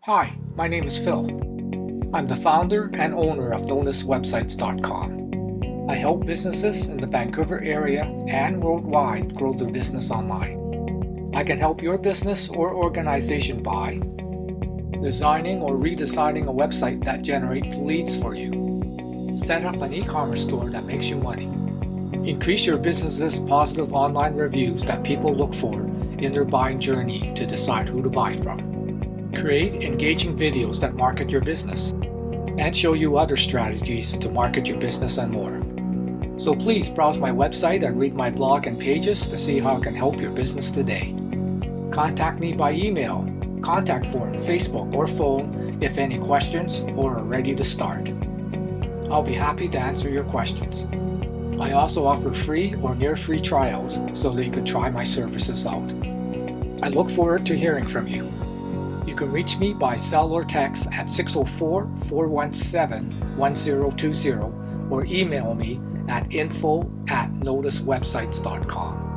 Hi, my name is Phil. I'm the founder and owner of NoticeWebsites.com. I help businesses in the Vancouver area and worldwide grow their business online. I can help your business or organization by designing or redesigning a website that generates leads for you, set up an e-commerce store that makes you money, increase your business's positive online reviews that people look for in their buying journey to decide who to buy from, create engaging videos that market your business, and show you other strategies to market your business and more. So please browse my website and read my blog and pages to see how I can help your business today. Contact me by email, contact form, Facebook, or phone if any questions or are ready to start. I'll be happy to answer your questions. I also offer free or near free trials so that you can try my services out. I look forward to hearing from you. You can reach me by cell or text at 604-417-1020 or email me at info@noticewebsites.com.